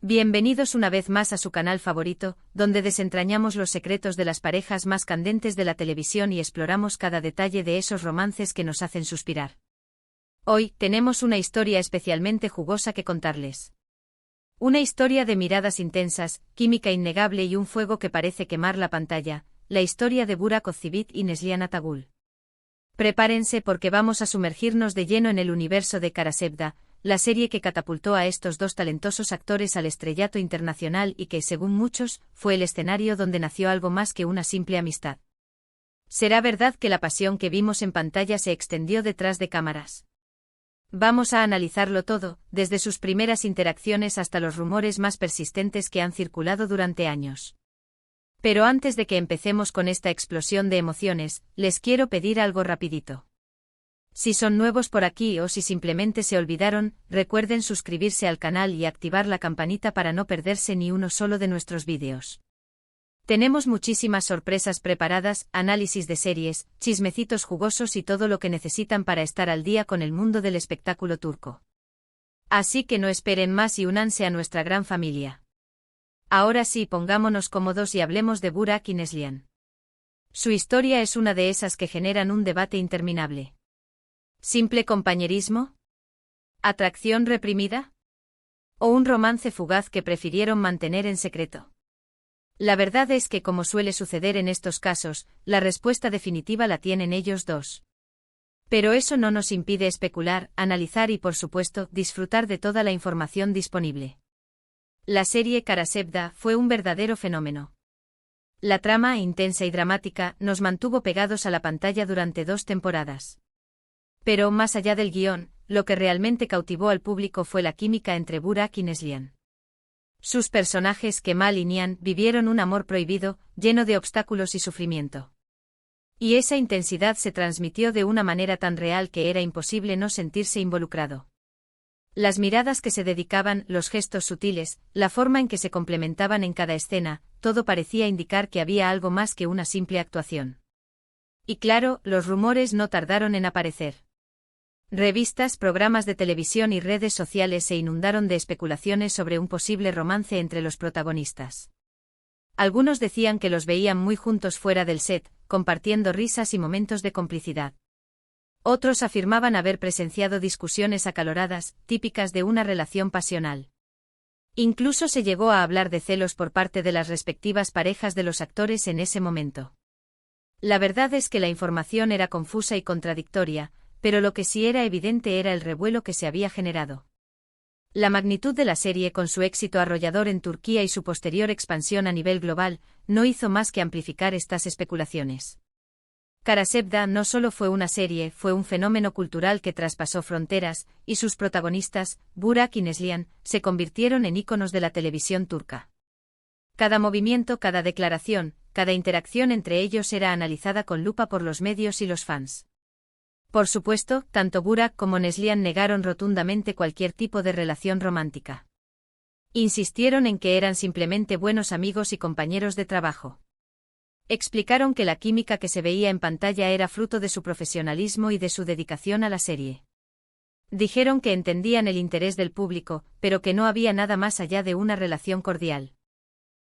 Bienvenidos una vez más a su canal favorito, donde desentrañamos los secretos de las parejas más candentes de la televisión y exploramos cada detalle de esos romances que nos hacen suspirar. Hoy, tenemos una historia especialmente jugosa que contarles. Una historia de miradas intensas, química innegable y un fuego que parece quemar la pantalla, la historia de Burak Özçivit y Neslihan Atagül. Prepárense porque vamos a sumergirnos de lleno en el universo de Kara Sevda, la serie que catapultó a estos dos talentosos actores al estrellato internacional y que, según muchos, fue el escenario donde nació algo más que una simple amistad. ¿Será verdad que la pasión que vimos en pantalla se extendió detrás de cámaras? Vamos a analizarlo todo, desde sus primeras interacciones hasta los rumores más persistentes que han circulado durante años. Pero antes de que empecemos con esta explosión de emociones, les quiero pedir algo rapidito. Si son nuevos por aquí o si simplemente se olvidaron, recuerden suscribirse al canal y activar la campanita para no perderse ni uno solo de nuestros vídeos. Tenemos muchísimas sorpresas preparadas, análisis de series, chismecitos jugosos y todo lo que necesitan para estar al día con el mundo del espectáculo turco. Así que no esperen más y únanse a nuestra gran familia. Ahora sí, pongámonos cómodos y hablemos de Burak y Neslihan. Su historia es una de esas que generan un debate interminable. ¿Simple compañerismo? ¿Atracción reprimida? ¿O un romance fugaz que prefirieron mantener en secreto? La verdad es que, como suele suceder en estos casos, la respuesta definitiva la tienen ellos dos. Pero eso no nos impide especular, analizar y, por supuesto, disfrutar de toda la información disponible. La serie Kara Sevda fue un verdadero fenómeno. La trama, intensa y dramática, nos mantuvo pegados a la pantalla durante 2 temporadas. Pero, más allá del guión, lo que realmente cautivó al público fue la química entre Burak y Neslihan. Sus personajes, Kemal y Nihan, vivieron un amor prohibido, lleno de obstáculos y sufrimiento. Y esa intensidad se transmitió de una manera tan real que era imposible no sentirse involucrado. Las miradas que se dedicaban, los gestos sutiles, la forma en que se complementaban en cada escena, todo parecía indicar que había algo más que una simple actuación. Y claro, los rumores no tardaron en aparecer. Revistas, programas de televisión y redes sociales se inundaron de especulaciones sobre un posible romance entre los protagonistas. Algunos decían que los veían muy juntos fuera del set, compartiendo risas y momentos de complicidad. Otros afirmaban haber presenciado discusiones acaloradas, típicas de una relación pasional. Incluso se llegó a hablar de celos por parte de las respectivas parejas de los actores en ese momento. La verdad es que la información era confusa y contradictoria, pero lo que sí era evidente era el revuelo que se había generado. La magnitud de la serie, con su éxito arrollador en Turquía y su posterior expansión a nivel global, no hizo más que amplificar estas especulaciones. Kara Sevda no solo fue una serie, fue un fenómeno cultural que traspasó fronteras, y sus protagonistas, Burak y Neslihan, se convirtieron en íconos de la televisión turca. Cada movimiento, cada declaración, cada interacción entre ellos era analizada con lupa por los medios y los fans. Por supuesto, tanto Burak como Neslihan negaron rotundamente cualquier tipo de relación romántica. Insistieron en que eran simplemente buenos amigos y compañeros de trabajo. Explicaron que la química que se veía en pantalla era fruto de su profesionalismo y de su dedicación a la serie. Dijeron que entendían el interés del público, pero que no había nada más allá de una relación cordial.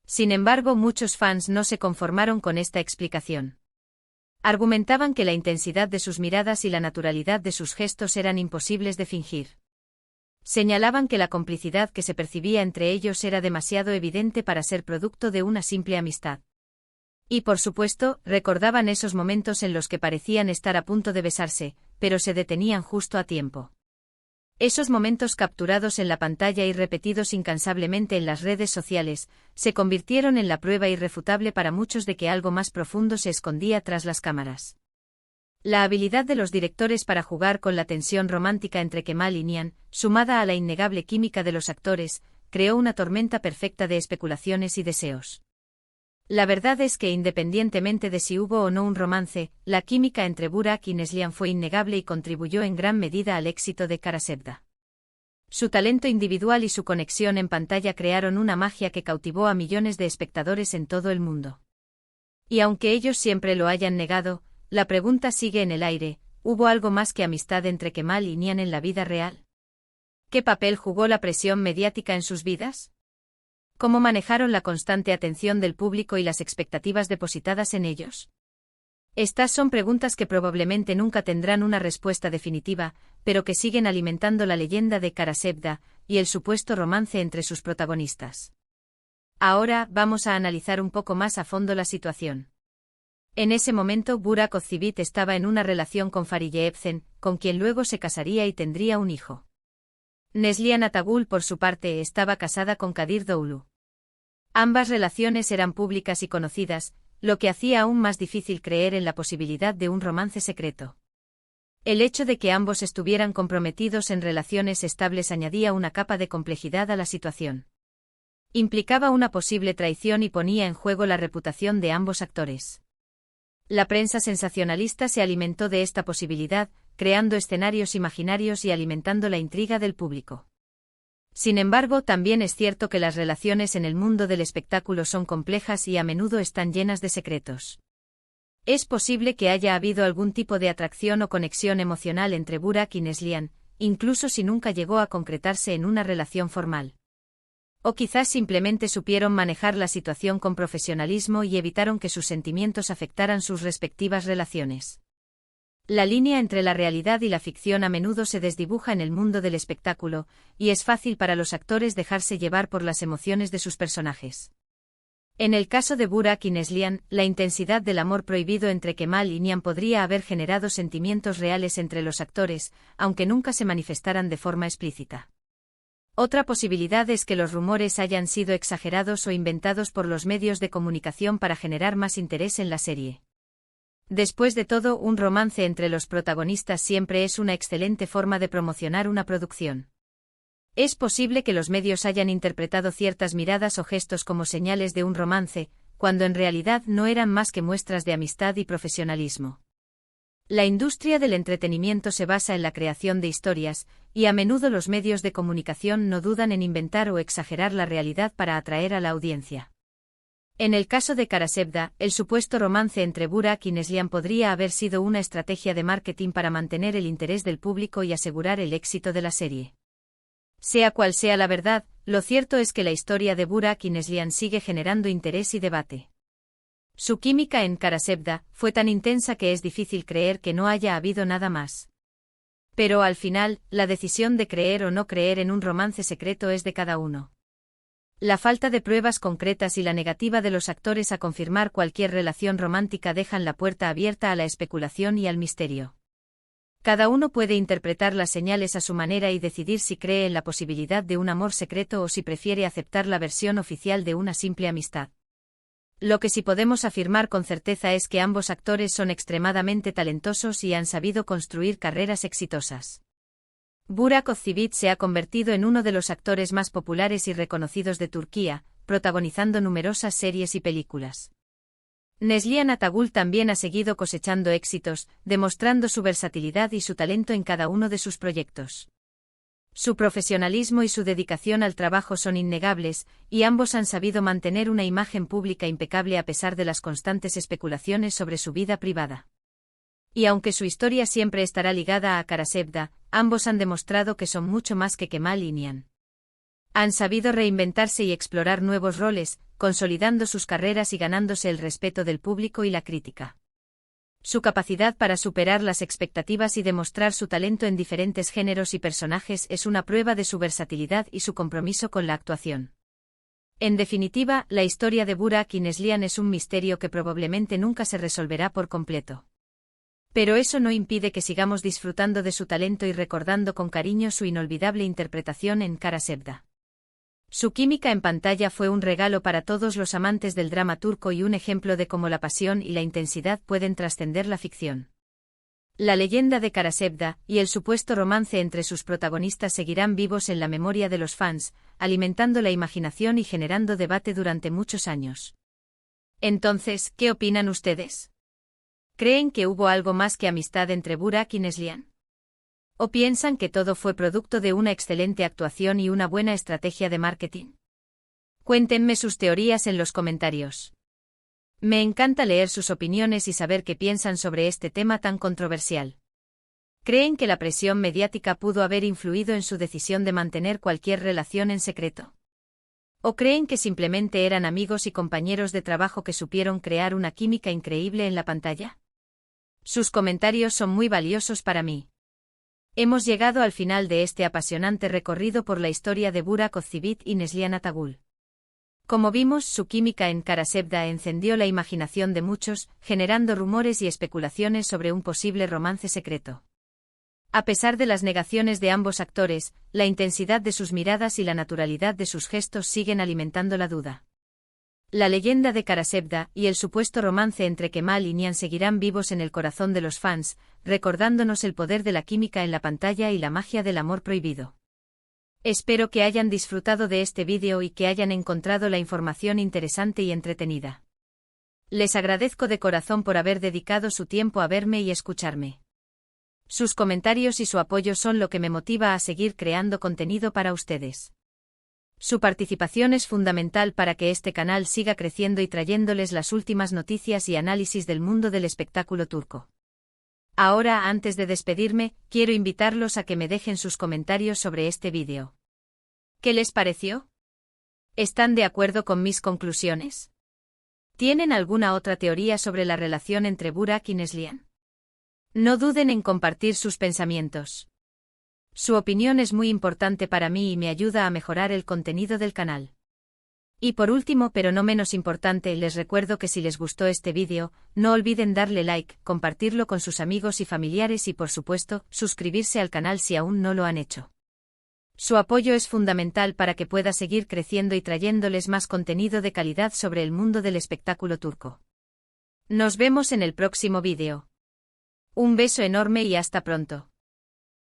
Sin embargo, muchos fans no se conformaron con esta explicación. Argumentaban que la intensidad de sus miradas y la naturalidad de sus gestos eran imposibles de fingir. Señalaban que la complicidad que se percibía entre ellos era demasiado evidente para ser producto de una simple amistad. Y por supuesto, recordaban esos momentos en los que parecían estar a punto de besarse, pero se detenían justo a tiempo. Esos momentos capturados en la pantalla y repetidos incansablemente en las redes sociales, se convirtieron en la prueba irrefutable para muchos de que algo más profundo se escondía tras las cámaras. La habilidad de los directores para jugar con la tensión romántica entre Kemal y Nihan, sumada a la innegable química de los actores, creó una tormenta perfecta de especulaciones y deseos. La verdad es que independientemente de si hubo o no un romance, la química entre Burak y Neslihan fue innegable y contribuyó en gran medida al éxito de Kara Sevda. Su talento individual y su conexión en pantalla crearon una magia que cautivó a millones de espectadores en todo el mundo. Y aunque ellos siempre lo hayan negado, la pregunta sigue en el aire: ¿hubo algo más que amistad entre Kemal y Nihan en la vida real? ¿Qué papel jugó la presión mediática en sus vidas? ¿Cómo manejaron la constante atención del público y las expectativas depositadas en ellos? Estas son preguntas que probablemente nunca tendrán una respuesta definitiva, pero que siguen alimentando la leyenda de Karasevda y el supuesto romance entre sus protagonistas. Ahora vamos a analizar un poco más a fondo la situación. En ese momento Burak Ozcivit estaba en una relación con Fariye Evcen, con quien luego se casaría y tendría un hijo. Neslihan Atagul, por su parte, estaba casada con Kadir Doğulu. Ambas relaciones eran públicas y conocidas, lo que hacía aún más difícil creer en la posibilidad de un romance secreto. El hecho de que ambos estuvieran comprometidos en relaciones estables añadía una capa de complejidad a la situación. Implicaba una posible traición y ponía en juego la reputación de ambos actores. La prensa sensacionalista se alimentó de esta posibilidad, creando escenarios imaginarios y alimentando la intriga del público. Sin embargo, también es cierto que las relaciones en el mundo del espectáculo son complejas y a menudo están llenas de secretos. Es posible que haya habido algún tipo de atracción o conexión emocional entre Burak y Neslihan, incluso si nunca llegó a concretarse en una relación formal. O quizás simplemente supieron manejar la situación con profesionalismo y evitaron que sus sentimientos afectaran sus respectivas relaciones. La línea entre la realidad y la ficción a menudo se desdibuja en el mundo del espectáculo, y es fácil para los actores dejarse llevar por las emociones de sus personajes. En el caso de Burak y Neslihan, la intensidad del amor prohibido entre Kemal y Nihan podría haber generado sentimientos reales entre los actores, aunque nunca se manifestaran de forma explícita. Otra posibilidad es que los rumores hayan sido exagerados o inventados por los medios de comunicación para generar más interés en la serie. Después de todo, un romance entre los protagonistas siempre es una excelente forma de promocionar una producción. Es posible que los medios hayan interpretado ciertas miradas o gestos como señales de un romance, cuando en realidad no eran más que muestras de amistad y profesionalismo. La industria del entretenimiento se basa en la creación de historias, y a menudo los medios de comunicación no dudan en inventar o exagerar la realidad para atraer a la audiencia. En el caso de Karasevda, el supuesto romance entre Burak y Neslihan podría haber sido una estrategia de marketing para mantener el interés del público y asegurar el éxito de la serie. Sea cual sea la verdad, lo cierto es que la historia de Burak y Neslihan sigue generando interés y debate. Su química en Karasevda fue tan intensa que es difícil creer que no haya habido nada más. Pero al final, la decisión de creer o no creer en un romance secreto es de cada uno. La falta de pruebas concretas y la negativa de los actores a confirmar cualquier relación romántica dejan la puerta abierta a la especulación y al misterio. Cada uno puede interpretar las señales a su manera y decidir si cree en la posibilidad de un amor secreto o si prefiere aceptar la versión oficial de una simple amistad. Lo que sí podemos afirmar con certeza es que ambos actores son extremadamente talentosos y han sabido construir carreras exitosas. Burak Ozcivit se ha convertido en uno de los actores más populares y reconocidos de Turquía, protagonizando numerosas series y películas. Neslihan Atagul también ha seguido cosechando éxitos, demostrando su versatilidad y su talento en cada uno de sus proyectos. Su profesionalismo y su dedicación al trabajo son innegables, y ambos han sabido mantener una imagen pública impecable a pesar de las constantes especulaciones sobre su vida privada. Y aunque su historia siempre estará ligada a Karasevda, ambos han demostrado que son mucho más que Kemal y Nihan. Han sabido reinventarse y explorar nuevos roles, consolidando sus carreras y ganándose el respeto del público y la crítica. Su capacidad para superar las expectativas y demostrar su talento en diferentes géneros y personajes es una prueba de su versatilidad y su compromiso con la actuación. En definitiva, la historia de Burak y Neslihan es un misterio que probablemente nunca se resolverá por completo. Pero eso no impide que sigamos disfrutando de su talento y recordando con cariño su inolvidable interpretación en Karasevda. Su química en pantalla fue un regalo para todos los amantes del drama turco y un ejemplo de cómo la pasión y la intensidad pueden trascender la ficción. La leyenda de Karasevda y el supuesto romance entre sus protagonistas seguirán vivos en la memoria de los fans, alimentando la imaginación y generando debate durante muchos años. Entonces, ¿qué opinan ustedes? ¿Creen que hubo algo más que amistad entre Burak y Neslihan? ¿O piensan que todo fue producto de una excelente actuación y una buena estrategia de marketing? Cuéntenme sus teorías en los comentarios. Me encanta leer sus opiniones y saber qué piensan sobre este tema tan controversial. ¿Creen que la presión mediática pudo haber influido en su decisión de mantener cualquier relación en secreto? ¿O creen que simplemente eran amigos y compañeros de trabajo que supieron crear una química increíble en la pantalla? Sus comentarios son muy valiosos para mí. Hemos llegado al final de este apasionante recorrido por la historia de Burak Ozçivit y Neslihan Atagul. Como vimos, su química en Karasevda encendió la imaginación de muchos, generando rumores y especulaciones sobre un posible romance secreto. A pesar de las negaciones de ambos actores, la intensidad de sus miradas y la naturalidad de sus gestos siguen alimentando la duda. La leyenda de Karasevda y el supuesto romance entre Kemal y Nihan seguirán vivos en el corazón de los fans, recordándonos el poder de la química en la pantalla y la magia del amor prohibido. Espero que hayan disfrutado de este vídeo y que hayan encontrado la información interesante y entretenida. Les agradezco de corazón por haber dedicado su tiempo a verme y escucharme. Sus comentarios y su apoyo son lo que me motiva a seguir creando contenido para ustedes. Su participación es fundamental para que este canal siga creciendo y trayéndoles las últimas noticias y análisis del mundo del espectáculo turco. Ahora, antes de despedirme, quiero invitarlos a que me dejen sus comentarios sobre este vídeo. ¿Qué les pareció? ¿Están de acuerdo con mis conclusiones? ¿Tienen alguna otra teoría sobre la relación entre Burak y Neslihan? No duden en compartir sus pensamientos. Su opinión es muy importante para mí y me ayuda a mejorar el contenido del canal. Y por último, pero no menos importante, les recuerdo que si les gustó este vídeo, no olviden darle like, compartirlo con sus amigos y familiares y por supuesto, suscribirse al canal si aún no lo han hecho. Su apoyo es fundamental para que pueda seguir creciendo y trayéndoles más contenido de calidad sobre el mundo del espectáculo turco. Nos vemos en el próximo vídeo. Un beso enorme y hasta pronto.